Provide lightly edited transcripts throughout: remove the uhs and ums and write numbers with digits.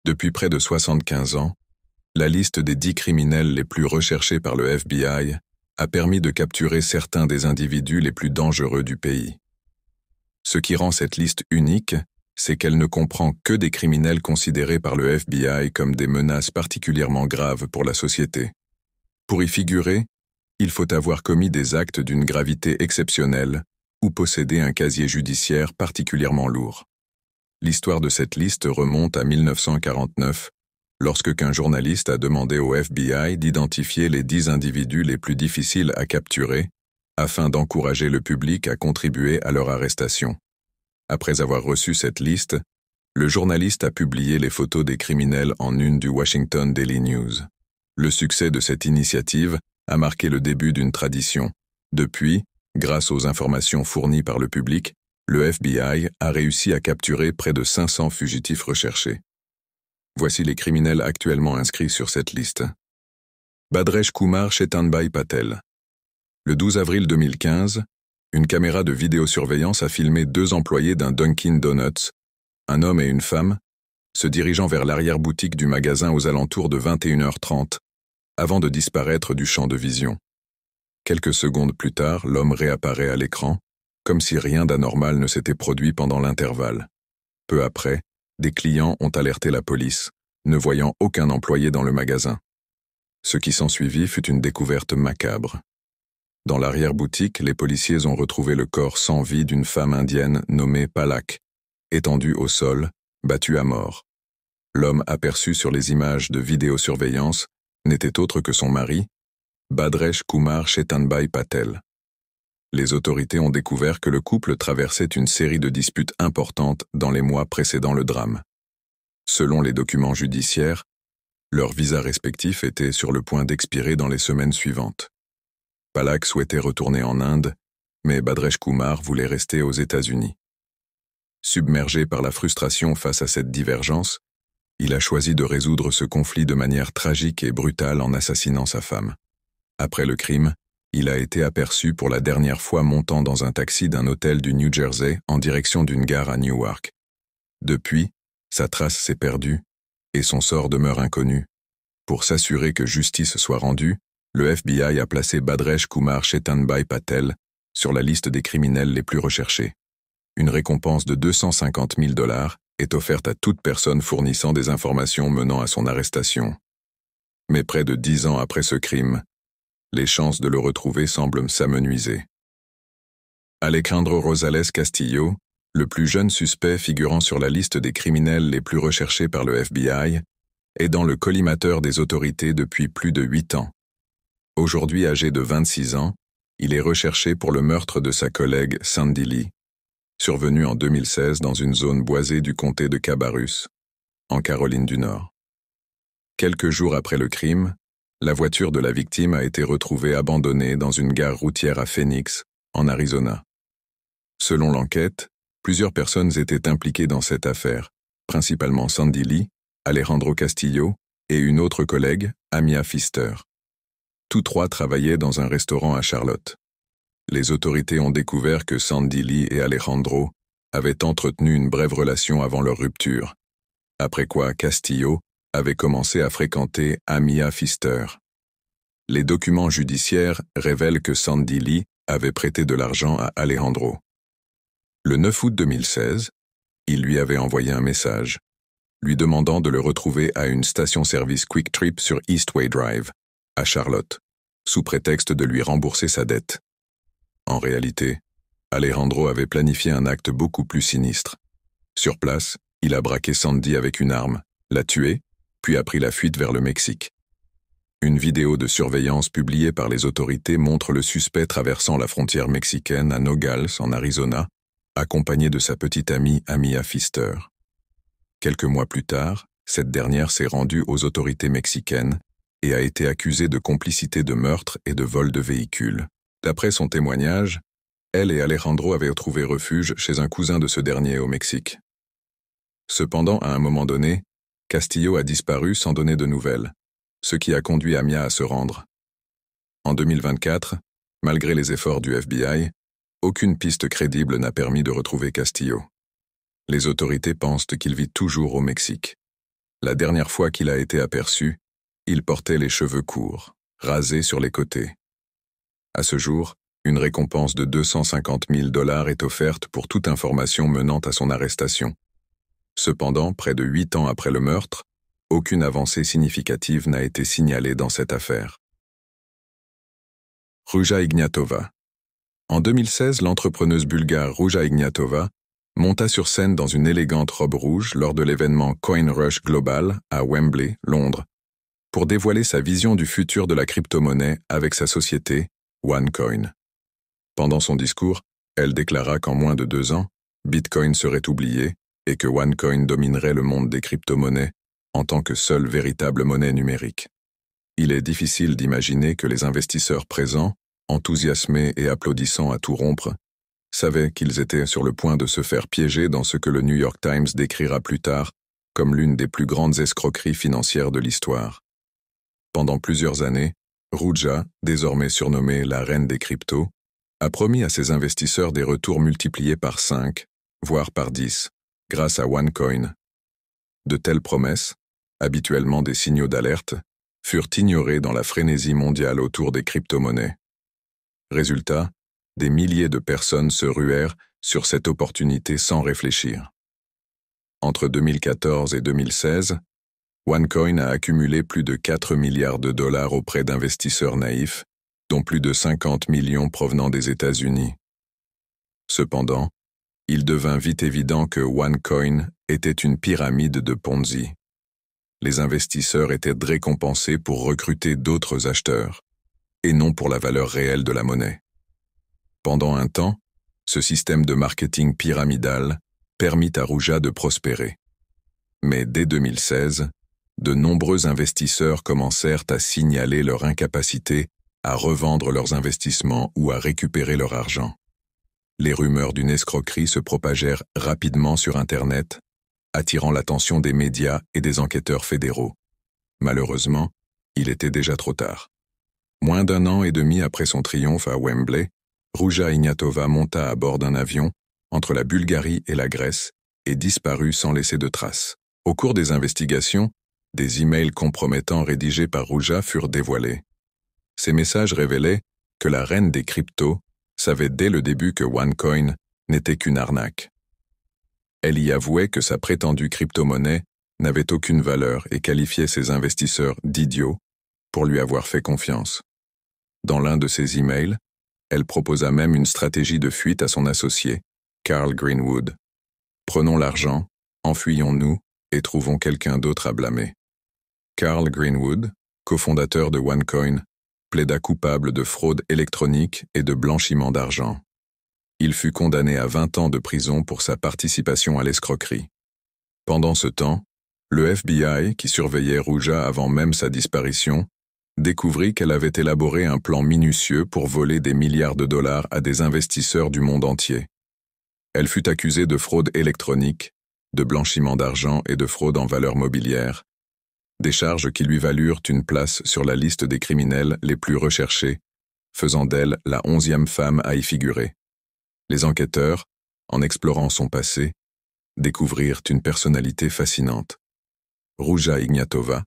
Depuis près de 75 ans, la liste des 10 criminels les plus recherchés par le FBI a permis de capturer certains des individus les plus dangereux du pays. Ce qui rend cette liste unique, c'est qu'elle ne comprend que des criminels considérés par le FBI comme des menaces particulièrement graves pour la société. Pour y figurer, il faut avoir commis des actes d'une gravité exceptionnelle ou posséder un casier judiciaire particulièrement lourd. L'histoire de cette liste remonte à 1949, lorsque qu'un journaliste a demandé au FBI d'identifier les 10 individus les plus difficiles à capturer, afin d'encourager le public à contribuer à leur arrestation. Après avoir reçu cette liste, le journaliste a publié les photos des criminels en une du Washington Daily News. Le succès de cette initiative a marqué le début d'une tradition. Depuis, grâce aux informations fournies par le public, le FBI a réussi à capturer près de 500 fugitifs recherchés. Voici les criminels actuellement inscrits sur cette liste. Bhadresh Kumar Chetanbhai Patel. Le 12 avril 2015, une caméra de vidéosurveillance a filmé 2 employés d'un Dunkin' Donuts, un homme et une femme, se dirigeant vers l'arrière-boutique du magasin aux alentours de 21h30, avant de disparaître du champ de vision. Quelques secondes plus tard, l'homme réapparaît à l'écran, comme si rien d'anormal ne s'était produit pendant l'intervalle. Peu après, des clients ont alerté la police, ne voyant aucun employé dans le magasin. Ce qui s'ensuivit fut une découverte macabre. Dans l'arrière-boutique, les policiers ont retrouvé le corps sans vie d'une femme indienne nommée Palak, étendue au sol, battue à mort. L'homme aperçu sur les images de vidéosurveillance n'était autre que son mari, Bhadresh Kumar Chetanbhai Patel. Les autorités ont découvert que le couple traversait une série de disputes importantes dans les mois précédant le drame. Selon les documents judiciaires, leurs visas respectifs étaient sur le point d'expirer dans les semaines suivantes. Palak souhaitait retourner en Inde, mais Bhadresh Kumar voulait rester aux États-Unis. Submergé par la frustration face à cette divergence, il a choisi de résoudre ce conflit de manière tragique et brutale en assassinant sa femme. Après le crime, il a été aperçu pour la dernière fois montant dans un taxi d'un hôtel du New Jersey en direction d'une gare à Newark. Depuis, sa trace s'est perdue et son sort demeure inconnu. Pour s'assurer que justice soit rendue, le FBI a placé Bhadresh Kumar Chetanbhai Patel sur la liste des criminels les plus recherchés. Une récompense de $250 000 est offerte à toute personne fournissant des informations menant à son arrestation. Mais près de 10 ans après ce crime, les chances de le retrouver semblent s'amenuiser. Alejandro Rosales Castillo, le plus jeune suspect figurant sur la liste des criminels les plus recherchés par le FBI, est dans le collimateur des autorités depuis plus de 8 ans. Aujourd'hui âgé de 26 ans, il est recherché pour le meurtre de sa collègue Sandy Lee, survenu en 2016 dans une zone boisée du comté de Cabarrus, en Caroline du Nord. Quelques jours après le crime, la voiture de la victime a été retrouvée abandonnée dans une gare routière à Phoenix, en Arizona. Selon l'enquête, plusieurs personnes étaient impliquées dans cette affaire, principalement Sandy Lee, Alejandro Castillo et une autre collègue, Amia Pfister. Tous 3 travaillaient dans un restaurant à Charlotte. Les autorités ont découvert que Sandy Lee et Alejandro avaient entretenu une brève relation avant leur rupture, après quoi Castillo avait commencé à fréquenter Amia Pfister. Les documents judiciaires révèlent que Sandy Lee avait prêté de l'argent à Alejandro. Le 9 août 2016, il lui avait envoyé un message, lui demandant de le retrouver à une station-service Quick Trip sur Eastway Drive, à Charlotte, sous prétexte de lui rembourser sa dette. En réalité, Alejandro avait planifié un acte beaucoup plus sinistre. Sur place, il a braqué Sandy avec une arme, l'a tuée, puis a pris la fuite vers le Mexique. Une vidéo de surveillance publiée par les autorités montre le suspect traversant la frontière mexicaine à Nogales, en Arizona, accompagné de sa petite amie Amia Pfister. Quelques mois plus tard, cette dernière s'est rendue aux autorités mexicaines et a été accusée de complicité de meurtre et de vol de véhicule. D'après son témoignage, elle et Alejandro avaient trouvé refuge chez un cousin de ce dernier au Mexique. Cependant, à un moment donné, Castillo a disparu sans donner de nouvelles, ce qui a conduit Amia à se rendre. En 2024, malgré les efforts du FBI, aucune piste crédible n'a permis de retrouver Castillo. Les autorités pensent qu'il vit toujours au Mexique. La dernière fois qu'il a été aperçu, il portait les cheveux courts, rasés sur les côtés. À ce jour, une récompense de 250 000 $ est offerte pour toute information menant à son arrestation. Cependant, près de 8 ans après le meurtre, aucune avancée significative n'a été signalée dans cette affaire. Ruja Ignatova. En 2016, l'entrepreneuse bulgare Ruja Ignatova monta sur scène dans une élégante robe rouge lors de l'événement Coin Rush Global à Wembley, Londres, pour dévoiler sa vision du futur de la crypto-monnaie avec sa société OneCoin. Pendant son discours, elle déclara qu'en moins de 2 ans, Bitcoin serait oublié et que OneCoin dominerait le monde des crypto-monnaies en tant que seule véritable monnaie numérique. Il est difficile d'imaginer que les investisseurs présents, enthousiasmés et applaudissant à tout rompre, savaient qu'ils étaient sur le point de se faire piéger dans ce que le New York Times décrira plus tard comme l'une des plus grandes escroqueries financières de l'histoire. Pendant plusieurs années, Ruja, désormais surnommée la reine des cryptos, a promis à ses investisseurs des retours multipliés par 5, voire par 10, grâce à OneCoin. De telles promesses, habituellement des signaux d'alerte, furent ignorées dans la frénésie mondiale autour des crypto-monnaies. Résultat, des milliers de personnes se ruèrent sur cette opportunité sans réfléchir. Entre 2014 et 2016, OneCoin a accumulé plus de 4 milliards de $ auprès d'investisseurs naïfs, dont plus de 50 millions provenant des États-Unis. Cependant, il devint vite évident que OneCoin était une pyramide de Ponzi. Les investisseurs étaient récompensés pour recruter d'autres acheteurs, et non pour la valeur réelle de la monnaie. Pendant un temps, ce système de marketing pyramidal permit à Ruja de prospérer. Mais dès 2016, de nombreux investisseurs commencèrent à signaler leur incapacité à revendre leurs investissements ou à récupérer leur argent. Les rumeurs d'une escroquerie se propagèrent rapidement sur Internet, attirant l'attention des médias et des enquêteurs fédéraux. Malheureusement, il était déjà trop tard. Moins d'1 an et demi après son triomphe à Wembley, Ruja Ignatova monta à bord d'un avion entre la Bulgarie et la Grèce et disparut sans laisser de traces. Au cours des investigations, des emails compromettants rédigés par Ruja furent dévoilés. Ces messages révélaient que la reine des cryptos savait dès le début que OneCoin n'était qu'une arnaque. Elle y avouait que sa prétendue crypto-monnaie n'avait aucune valeur et qualifiait ses investisseurs d'idiots pour lui avoir fait confiance. Dans l'un de ses emails, elle proposa même une stratégie de fuite à son associé, Carl Greenwood. Prenons l'argent, enfuyons-nous et trouvons quelqu'un d'autre à blâmer. Carl Greenwood, cofondateur de OneCoin, plaida coupable de fraude électronique et de blanchiment d'argent. Il fut condamné à 20 ans de prison pour sa participation à l'escroquerie. Pendant ce temps, le FBI, qui surveillait Ruja avant même sa disparition, découvrit qu'elle avait élaboré un plan minutieux pour voler des milliards de dollars à des investisseurs du monde entier. Elle fut accusée de fraude électronique, de blanchiment d'argent et de fraude en valeurs mobilières, des charges qui lui valurent une place sur la liste des criminels les plus recherchés, faisant d'elle la 11e femme à y figurer. Les enquêteurs, en explorant son passé, découvrirent une personnalité fascinante. Ruja Ignatova,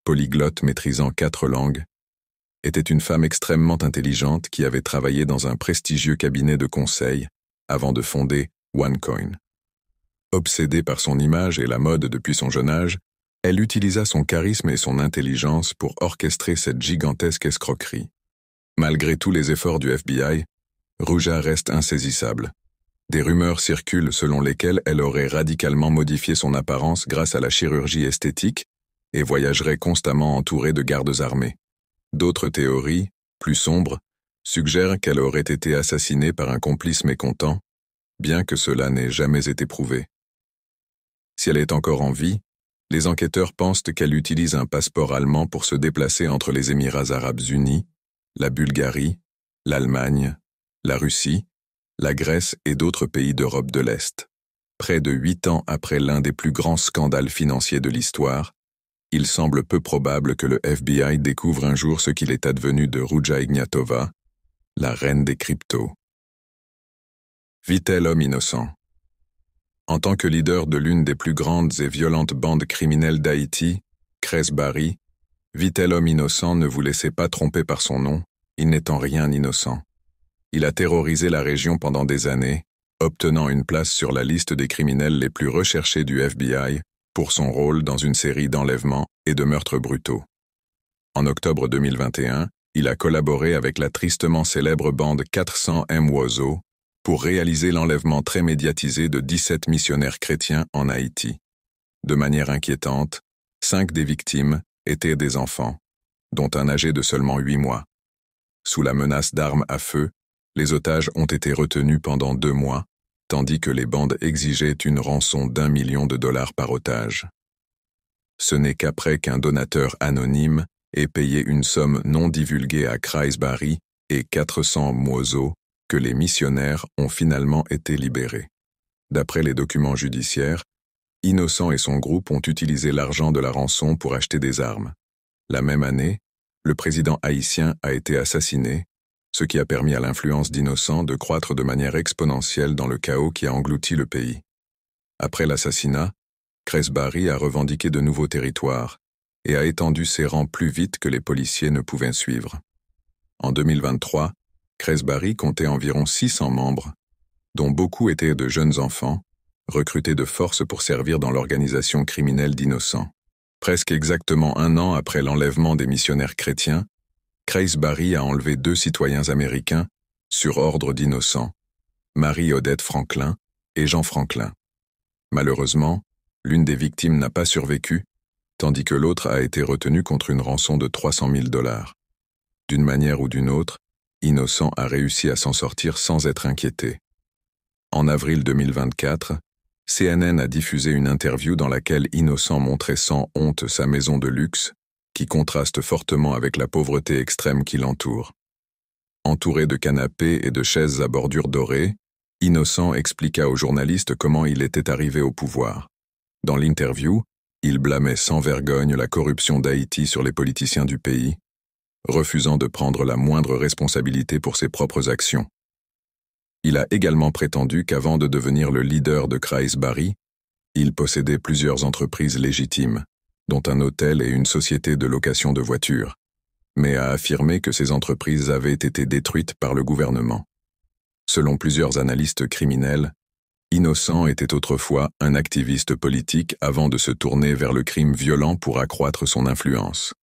polyglotte maîtrisant 4 langues, était une femme extrêmement intelligente qui avait travaillé dans un prestigieux cabinet de conseil avant de fonder OneCoin. Obsédée par son image et la mode depuis son jeune âge, elle utilisa son charisme et son intelligence pour orchestrer cette gigantesque escroquerie. Malgré tous les efforts du FBI, Ruja reste insaisissable. Des rumeurs circulent selon lesquelles elle aurait radicalement modifié son apparence grâce à la chirurgie esthétique et voyagerait constamment entourée de gardes armés. D'autres théories, plus sombres, suggèrent qu'elle aurait été assassinée par un complice mécontent, bien que cela n'ait jamais été prouvé. Si elle est encore en vie, les enquêteurs pensent qu'elle utilise un passeport allemand pour se déplacer entre les Émirats arabes unis, la Bulgarie, l'Allemagne, la Russie, la Grèce et d'autres pays d'Europe de l'Est. Près de 8 ans après l'un des plus grands scandales financiers de l'histoire, il semble peu probable que le FBI découvre un jour ce qu'il est advenu de Ruja Ignatova, la reine des cryptos. Vit-elle homme innocent? En tant que leader de l'une des plus grandes et violentes bandes criminelles d'Haïti, Cres Barry, vitel homme innocent, ne vous laissez pas tromper par son nom, il n'est en rien innocent. Il a terrorisé la région pendant des années, obtenant une place sur la liste des criminels les plus recherchés du FBI pour son rôle dans une série d'enlèvements et de meurtres brutaux. En octobre 2021, il a collaboré avec la tristement célèbre bande 400 M. Wozo pour réaliser l'enlèvement très médiatisé de 17 missionnaires chrétiens en Haïti. De manière inquiétante, 5 des victimes étaient des enfants, dont un âgé de seulement 8 mois. Sous la menace d'armes à feu, les otages ont été retenus pendant 2 mois, tandis que les bandes exigeaient une rançon d'$1 million par otage. Ce n'est qu'après qu'un donateur anonyme ait payé une somme non divulguée à Cres Barry et 400 Wozo que les missionnaires ont finalement été libérés. D'après les documents judiciaires, Innocent et son groupe ont utilisé l'argent de la rançon pour acheter des armes. La même année, le président haïtien a été assassiné, ce qui a permis à l'influence d'Innocent de croître de manière exponentielle dans le chaos qui a englouti le pays. Après l'assassinat, Cres Barry a revendiqué de nouveaux territoires et a étendu ses rangs plus vite que les policiers ne pouvaient suivre. En 2023, Cres Barry comptait environ 600 membres, dont beaucoup étaient de jeunes enfants, recrutés de force pour servir dans l'organisation criminelle d'Innocent. Presque exactement 1 an après l'enlèvement des missionnaires chrétiens, Cres Barry a enlevé 2 citoyens américains sur ordre d'Innocent, Marie-Odette Franklin et Jean Franklin. Malheureusement, l'une des victimes n'a pas survécu, tandis que l'autre a été retenue contre une rançon de $300 000. D'une manière ou d'une autre, Innocent a réussi à s'en sortir sans être inquiété. En avril 2024, CNN a diffusé une interview dans laquelle Innocent montrait sans honte sa maison de luxe, qui contraste fortement avec la pauvreté extrême qui l'entoure. Entouré de canapés et de chaises à bordure dorée, Innocent expliqua aux journalistes comment il était arrivé au pouvoir. Dans l'interview, il blâmait sans vergogne la corruption d'Haïti sur les politiciens du pays, refusant de prendre la moindre responsabilité pour ses propres actions. Il a également prétendu qu'avant de devenir le leader de Cres Barry, il possédait plusieurs entreprises légitimes, dont un hôtel et une société de location de voitures, mais a affirmé que ces entreprises avaient été détruites par le gouvernement. Selon plusieurs analystes criminels, Innocent était autrefois un activiste politique avant de se tourner vers le crime violent pour accroître son influence.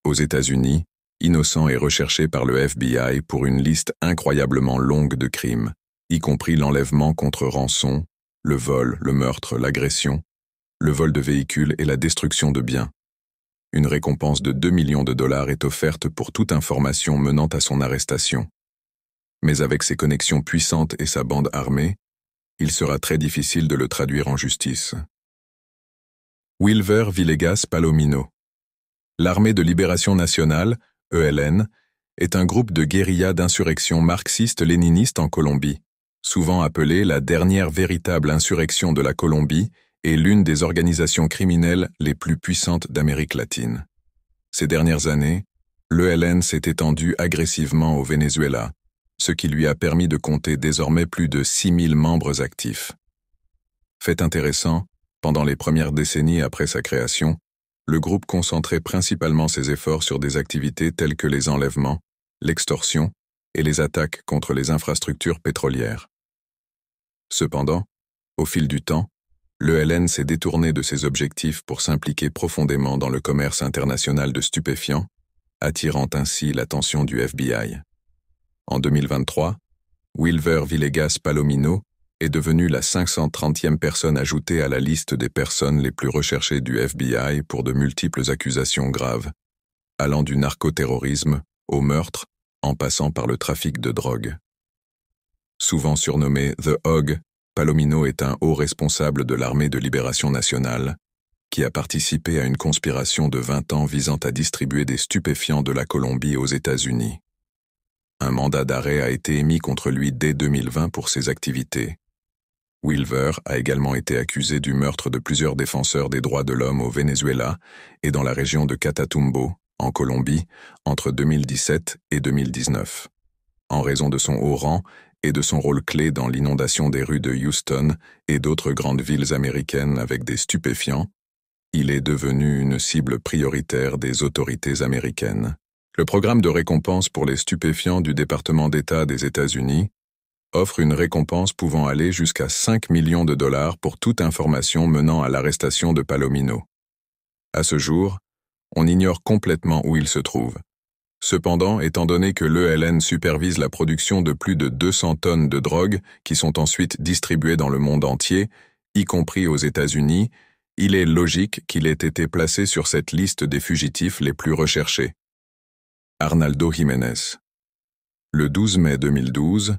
Aux États-Unis, Innocent est recherché par le FBI pour une liste incroyablement longue de crimes, y compris l'enlèvement contre rançon, le vol, le meurtre, l'agression, le vol de véhicules et la destruction de biens. Une récompense de $2 millions est offerte pour toute information menant à son arrestation. Mais avec ses connexions puissantes et sa bande armée, il sera très difficile de le traduire en justice. Wilver Villegas Palomino. L'Armée de Libération Nationale, ELN, est un groupe de guérilla d'insurrection marxiste-léniniste en Colombie, souvent appelée la dernière véritable insurrection de la Colombie et l'une des organisations criminelles les plus puissantes d'Amérique latine. Ces dernières années, l'ELN s'est étendu agressivement au Venezuela, ce qui lui a permis de compter désormais plus de 6 000 membres actifs. Fait intéressant, pendant les premières décennies après sa création, le groupe concentrait principalement ses efforts sur des activités telles que les enlèvements, l'extorsion et les attaques contre les infrastructures pétrolières. Cependant, au fil du temps, l'ELN s'est détourné de ses objectifs pour s'impliquer profondément dans le commerce international de stupéfiants, attirant ainsi l'attention du FBI. En 2023, Wilver Villegas Palomino est devenu la 530e personne ajoutée à la liste des personnes les plus recherchées du FBI pour de multiples accusations graves, allant du narcoterrorisme au meurtre, en passant par le trafic de drogue. Souvent surnommé The Hog, Palomino est un haut responsable de l'Armée de Libération Nationale, qui a participé à une conspiration de 20 ans visant à distribuer des stupéfiants de la Colombie aux États-Unis. Un mandat d'arrêt a été émis contre lui dès 2020 pour ses activités. Wilver a également été accusé du meurtre de plusieurs défenseurs des droits de l'homme au Venezuela et dans la région de Catatumbo, en Colombie, entre 2017 et 2019. En raison de son haut rang et de son rôle clé dans l'inondation des rues de Houston et d'autres grandes villes américaines avec des stupéfiants, il est devenu une cible prioritaire des autorités américaines. Le programme de récompense pour les stupéfiants du département d'État des États-Unis offre une récompense pouvant aller jusqu'à 5 millions de dollars pour toute information menant à l'arrestation de Palomino. À ce jour, on ignore complètement où il se trouve. Cependant, étant donné que l'ELN supervise la production de plus de 200 tonnes de drogue qui sont ensuite distribuées dans le monde entier, y compris aux États-Unis, il est logique qu'il ait été placé sur cette liste des fugitifs les plus recherchés. Arnaldo Jiménez. Le 12 mai 2012,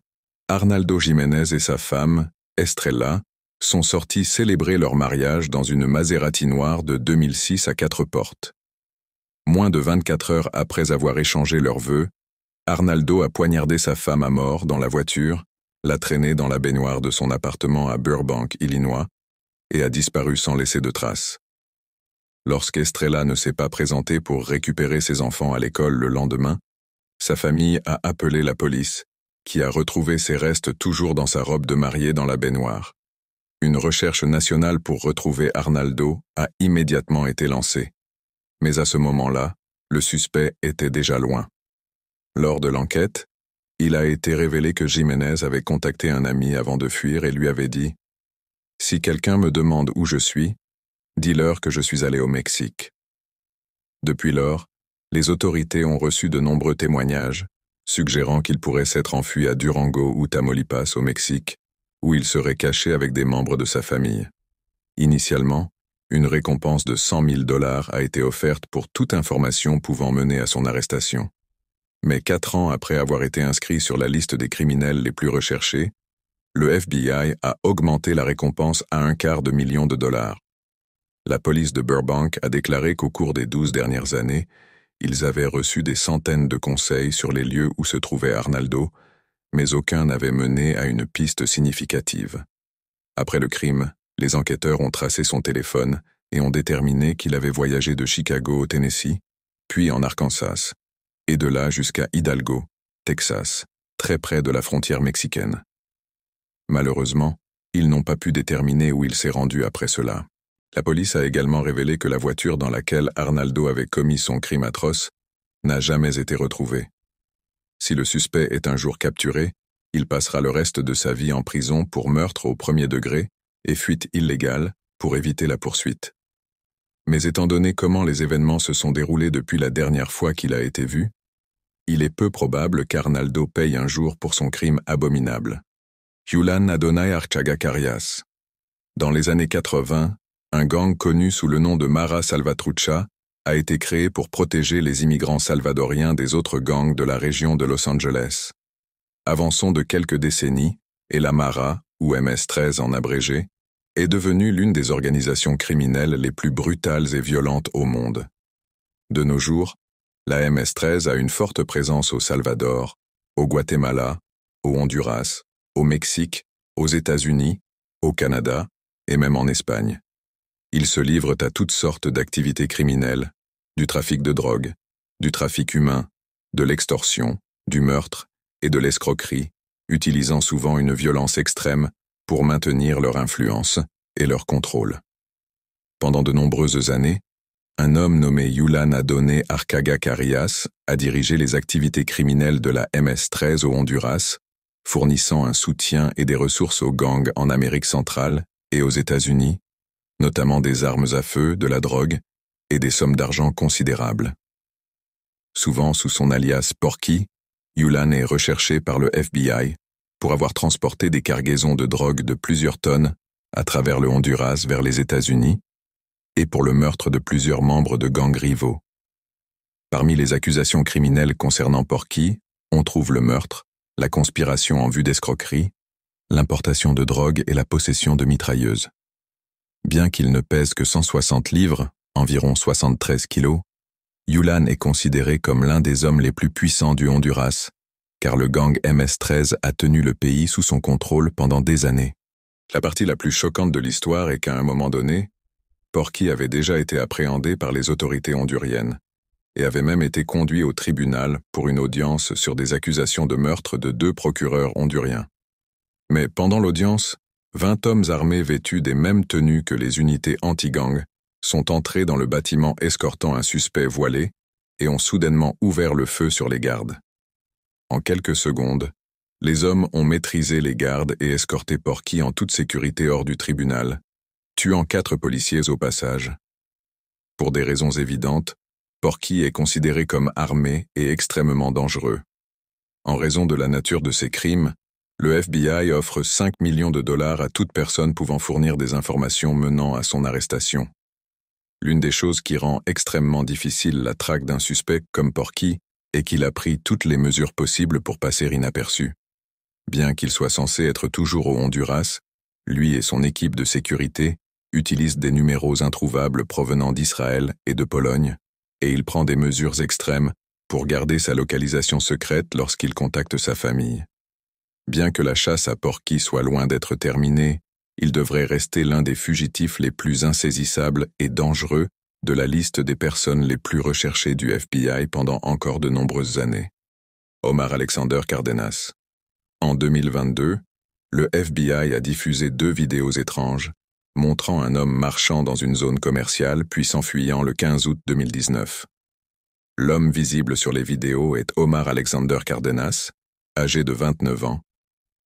Arnaldo Jiménez et sa femme, Estrella, sont sortis célébrer leur mariage dans une Maserati noire de 2006 à 4 portes. Moins de 24 heures après avoir échangé leurs vœux, Arnaldo a poignardé sa femme à mort dans la voiture, l'a traînée dans la baignoire de son appartement à Burbank, Illinois, et a disparu sans laisser de traces. Lorsqu'Estrella ne s'est pas présentée pour récupérer ses enfants à l'école le lendemain, sa famille a appelé la police, qui a retrouvé ses restes toujours dans sa robe de mariée dans la baignoire. Une recherche nationale pour retrouver Arnaldo a immédiatement été lancée. Mais à ce moment-là, le suspect était déjà loin. Lors de l'enquête, il a été révélé que Jiménez avait contacté un ami avant de fuir et lui avait dit « Si quelqu'un me demande où je suis, dis-leur que je suis allé au Mexique. » Depuis lors, les autorités ont reçu de nombreux témoignages, suggérant qu'il pourrait s'être enfui à Durango ou Tamaulipas au Mexique, où il serait caché avec des membres de sa famille. Initialement, une récompense de 100 000 $ a été offerte pour toute information pouvant mener à son arrestation. Mais 4 ans après avoir été inscrit sur la liste des criminels les plus recherchés, le FBI a augmenté la récompense à $250 000. La police de Burbank a déclaré qu'au cours des 12 dernières années, ils avaient reçu des centaines de conseils sur les lieux où se trouvait Arnaldo, mais aucun n'avait mené à une piste significative. Après le crime, les enquêteurs ont tracé son téléphone et ont déterminé qu'il avait voyagé de Chicago au Tennessee, puis en Arkansas, et de là jusqu'à Hidalgo, Texas, très près de la frontière mexicaine. Malheureusement, ils n'ont pas pu déterminer où il s'est rendu après cela. La police a également révélé que la voiture dans laquelle Arnaldo avait commis son crime atroce n'a jamais été retrouvée. Si le suspect est un jour capturé, il passera le reste de sa vie en prison pour meurtre au premier degré et fuite illégale pour éviter la poursuite. Mais étant donné comment les événements se sont déroulés depuis la dernière fois qu'il a été vu, il est peu probable qu'Arnaldo paye un jour pour son crime abominable. Julian Adonai Archaga Carias. Dans les années 80, un gang connu sous le nom de Mara Salvatrucha a été créé pour protéger les immigrants salvadoriens des autres gangs de la région de Los Angeles. Avançons de quelques décennies, et la Mara, ou MS-13 en abrégé, est devenue l'une des organisations criminelles les plus brutales et violentes au monde. De nos jours, la MS-13 a une forte présence au Salvador, au Guatemala, au Honduras, au Mexique, aux États-Unis, au Canada et même en Espagne. Ils se livrent à toutes sortes d'activités criminelles, du trafic de drogue, du trafic humain, de l'extorsion, du meurtre et de l'escroquerie, utilisant souvent une violence extrême pour maintenir leur influence et leur contrôle. Pendant de nombreuses années, un homme nommé Julian Adonai Archaga Carias a dirigé les activités criminelles de la MS-13 au Honduras, fournissant un soutien et des ressources aux gangs en Amérique centrale et aux États-Unis, notamment des armes à feu, de la drogue et des sommes d'argent considérables. Souvent sous son alias Porky, Julian est recherché par le FBI pour avoir transporté des cargaisons de drogue de plusieurs tonnes à travers le Honduras vers les États-Unis et pour le meurtre de plusieurs membres de gangs rivaux. Parmi les accusations criminelles concernant Porky, on trouve le meurtre, la conspiration en vue d'escroquerie, l'importation de drogue et la possession de mitrailleuses. Bien qu'il ne pèse que 160 livres, environ 73 kilos, Julian est considéré comme l'un des hommes les plus puissants du Honduras, car le gang MS-13 a tenu le pays sous son contrôle pendant des années. La partie la plus choquante de l'histoire est qu'à un moment donné, Porky avait déjà été appréhendé par les autorités honduriennes, et avait même été conduit au tribunal pour une audience sur des accusations de meurtre de 2 procureurs honduriens. Mais pendant l'audience, 20 hommes armés vêtus des mêmes tenues que les unités anti-gang sont entrés dans le bâtiment escortant un suspect voilé et ont soudainement ouvert le feu sur les gardes. En quelques secondes, les hommes ont maîtrisé les gardes et escorté Porky en toute sécurité hors du tribunal, tuant 4 policiers au passage. Pour des raisons évidentes, Porky est considéré comme armé et extrêmement dangereux. En raison de la nature de ses crimes, le FBI offre 5 millions de dollars à toute personne pouvant fournir des informations menant à son arrestation. L'une des choses qui rend extrêmement difficile la traque d'un suspect comme Porky est qu'il a pris toutes les mesures possibles pour passer inaperçu. Bien qu'il soit censé être toujours au Honduras, lui et son équipe de sécurité utilisent des numéros introuvables provenant d'Israël et de Pologne, et il prend des mesures extrêmes pour garder sa localisation secrète lorsqu'il contacte sa famille. Bien que la chasse à Porky soit loin d'être terminée, il devrait rester l'un des fugitifs les plus insaisissables et dangereux de la liste des personnes les plus recherchées du FBI pendant encore de nombreuses années. Omar Alexander Cardenas. En 2022, le FBI a diffusé 2 vidéos étranges montrant un homme marchant dans une zone commerciale puis s'enfuyant le 15 août 2019. L'homme visible sur les vidéos est Omar Alexander Cardenas, âgé de 29 ans,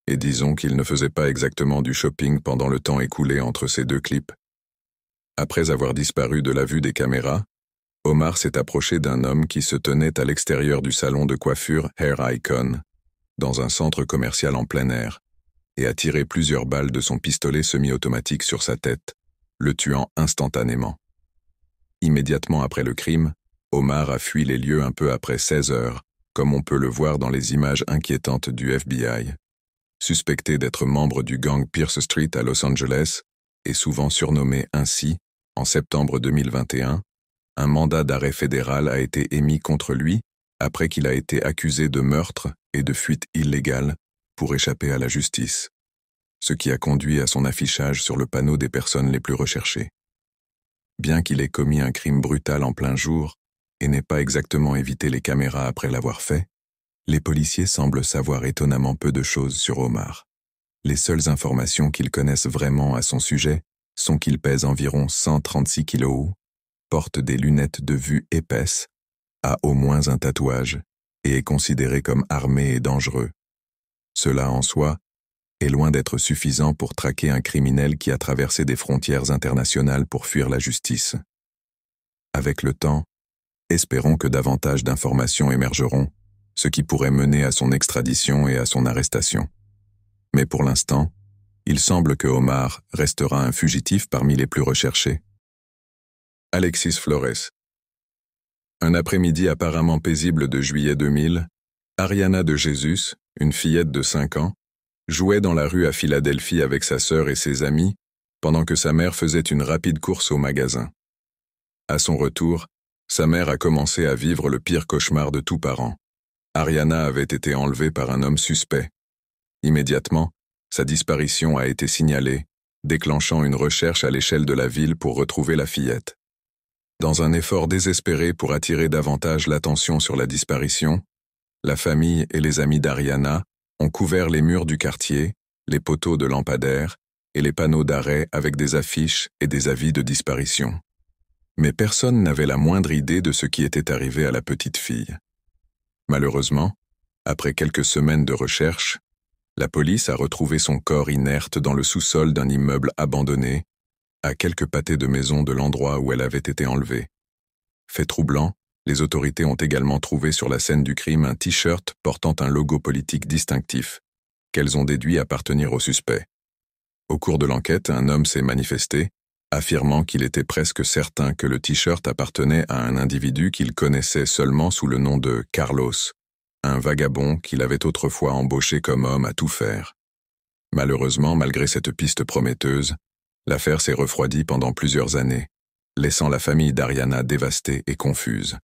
et disons qu'il ne faisait pas exactement du shopping pendant le temps écoulé entre ces 2 clips. Après avoir disparu de la vue des caméras, Omar s'est approché d'un homme qui se tenait à l'extérieur du salon de coiffure Hair Icon, dans un centre commercial en plein air, et a tiré plusieurs balles de son pistolet semi-automatique sur sa tête, le tuant instantanément. Immédiatement après le crime, Omar a fui les lieux un peu après 16 heures, comme on peut le voir dans les images inquiétantes du FBI. Suspecté d'être membre du gang Pierce Street à Los Angeles, et souvent surnommé ainsi, en septembre 2021, un mandat d'arrêt fédéral a été émis contre lui après qu'il a été accusé de meurtre et de fuite illégale pour échapper à la justice, ce qui a conduit à son affichage sur le panneau des personnes les plus recherchées. Bien qu'il ait commis un crime brutal en plein jour et n'ait pas exactement évité les caméras après l'avoir fait, les policiers semblent savoir étonnamment peu de choses sur Omar. Les seules informations qu'ils connaissent vraiment à son sujet sont qu'il pèse environ 136 kg, porte des lunettes de vue épaisses, a au moins un tatouage et est considéré comme armé et dangereux. Cela en soi est loin d'être suffisant pour traquer un criminel qui a traversé des frontières internationales pour fuir la justice. Avec le temps, espérons que davantage d'informations émergeront, ce qui pourrait mener à son extradition et à son arrestation. Mais pour l'instant, il semble que Omar restera un fugitif parmi les plus recherchés. Alexis Flores. Un après-midi apparemment paisible de juillet 2000, Ariana de Jesus, une fillette de 5 ans, jouait dans la rue à Philadelphie avec sa sœur et ses amis pendant que sa mère faisait une rapide course au magasin. À son retour, sa mère a commencé à vivre le pire cauchemar de tout parent. Ariana avait été enlevée par un homme suspect. Immédiatement, sa disparition a été signalée, déclenchant une recherche à l'échelle de la ville pour retrouver la fillette. Dans un effort désespéré pour attirer davantage l'attention sur la disparition, la famille et les amis d'Ariana ont couvert les murs du quartier, les poteaux de lampadaires et les panneaux d'arrêt avec des affiches et des avis de disparition. Mais personne n'avait la moindre idée de ce qui était arrivé à la petite fille. Malheureusement, après quelques semaines de recherche, la police a retrouvé son corps inerte dans le sous-sol d'un immeuble abandonné, à quelques pâtés de maison de l'endroit où elle avait été enlevée. Fait troublant, les autorités ont également trouvé sur la scène du crime un t-shirt portant un logo politique distinctif, qu'elles ont déduit appartenir au suspect. Au cours de l'enquête, un homme s'est manifesté, affirmant qu'il était presque certain que le t-shirt appartenait à un individu qu'il connaissait seulement sous le nom de Carlos, un vagabond qu'il avait autrefois embauché comme homme à tout faire. Malheureusement, malgré cette piste prometteuse, l'affaire s'est refroidie pendant plusieurs années, laissant la famille d'Ariana dévastée et confuse.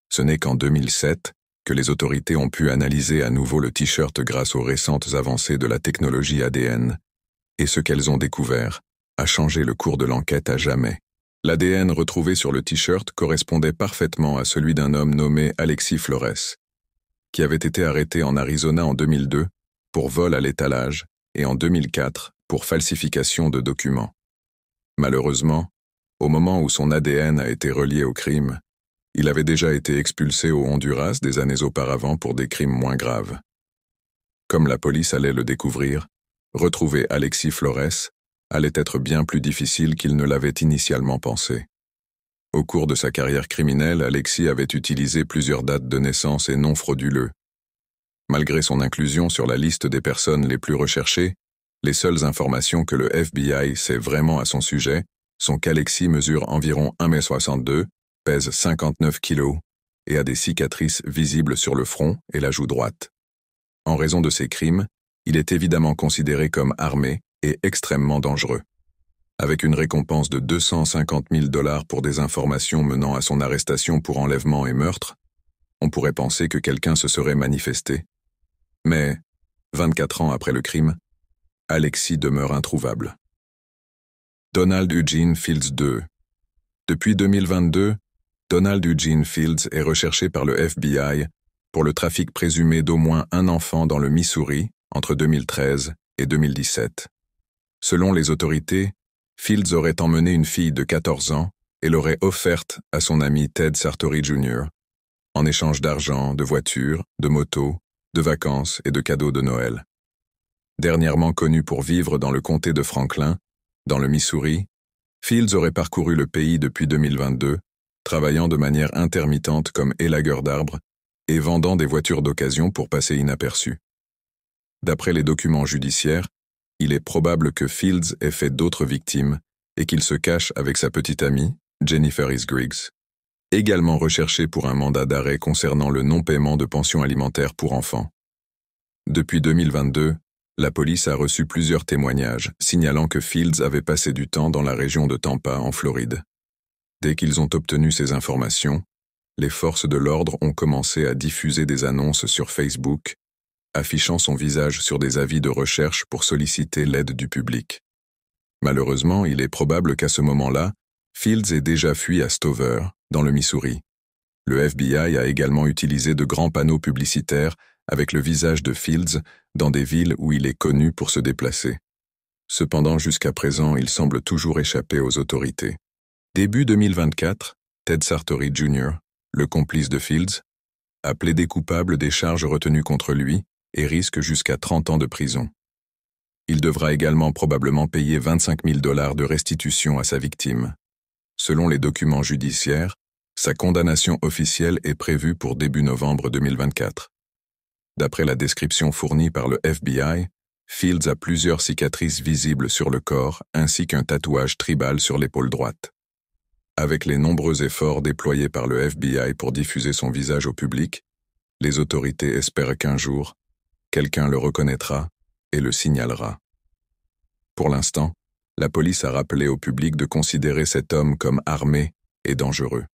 Ce n'est qu'en 2007 que les autorités ont pu analyser à nouveau le t-shirt grâce aux récentes avancées de la technologie ADN, et ce qu'elles ont découvert a changé le cours de l'enquête à jamais. L'ADN retrouvé sur le t-shirt correspondait parfaitement à celui d'un homme nommé Alexis Flores, qui avait été arrêté en Arizona en 2002 pour vol à l'étalage et en 2004 pour falsification de documents. Malheureusement, au moment où son ADN a été relié au crime, il avait déjà été expulsé au Honduras des années auparavant pour des crimes moins graves. Comme la police allait le découvrir, retrouver Alexis Flores allait être bien plus difficile qu'il ne l'avait initialement pensé. Au cours de sa carrière criminelle, Alexis avait utilisé plusieurs dates de naissance et noms frauduleux. Malgré son inclusion sur la liste des personnes les plus recherchées, les seules informations que le FBI sait vraiment à son sujet sont qu'Alexis mesure environ 1,62 m, pèse 59 kg et a des cicatrices visibles sur le front et la joue droite. En raison de ses crimes, il est évidemment considéré comme armé et extrêmement dangereux. Avec une récompense de 250 000 $ pour des informations menant à son arrestation pour enlèvement et meurtre, on pourrait penser que quelqu'un se serait manifesté. Mais, 24 ans après le crime, Alexis demeure introuvable. Donald Eugene Fields II. Depuis 2022, Donald Eugene Fields est recherché par le FBI pour le trafic présumé d'au moins un enfant dans le Missouri entre 2013 et 2017. Selon les autorités, Fields aurait emmené une fille de 14 ans et l'aurait offerte à son ami Ted Sartori Jr. en échange d'argent, de voitures, de motos, de vacances et de cadeaux de Noël. Dernièrement connu pour vivre dans le comté de Franklin, dans le Missouri, Fields aurait parcouru le pays depuis 2022, travaillant de manière intermittente comme élagueur d'arbres et vendant des voitures d'occasion pour passer inaperçu. D'après les documents judiciaires, il est probable que Fields ait fait d'autres victimes et qu'il se cache avec sa petite amie, Jennifer Griggs, également recherchée pour un mandat d'arrêt concernant le non-paiement de pensions alimentaires pour enfants. Depuis 2022, la police a reçu plusieurs témoignages signalant que Fields avait passé du temps dans la région de Tampa, en Floride. Dès qu'ils ont obtenu ces informations, les forces de l'ordre ont commencé à diffuser des annonces sur Facebook, affichant son visage sur des avis de recherche pour solliciter l'aide du public. Malheureusement, il est probable qu'à ce moment-là, Fields ait déjà fui à Stover, dans le Missouri. Le FBI a également utilisé de grands panneaux publicitaires avec le visage de Fields dans des villes où il est connu pour se déplacer. Cependant, jusqu'à présent, il semble toujours échapper aux autorités. Début 2024, Ted Sartori Jr., le complice de Fields, a plaidé coupable des charges retenues contre lui et risque jusqu'à 30 ans de prison. Il devra également probablement payer 25 000 $ de restitution à sa victime. Selon les documents judiciaires, sa condamnation officielle est prévue pour début novembre 2024. D'après la description fournie par le FBI, Fields a plusieurs cicatrices visibles sur le corps ainsi qu'un tatouage tribal sur l'épaule droite. Avec les nombreux efforts déployés par le FBI pour diffuser son visage au public, les autorités espèrent qu'un jour, quelqu'un le reconnaîtra et le signalera. Pour l'instant, la police a rappelé au public de considérer cet homme comme armé et dangereux.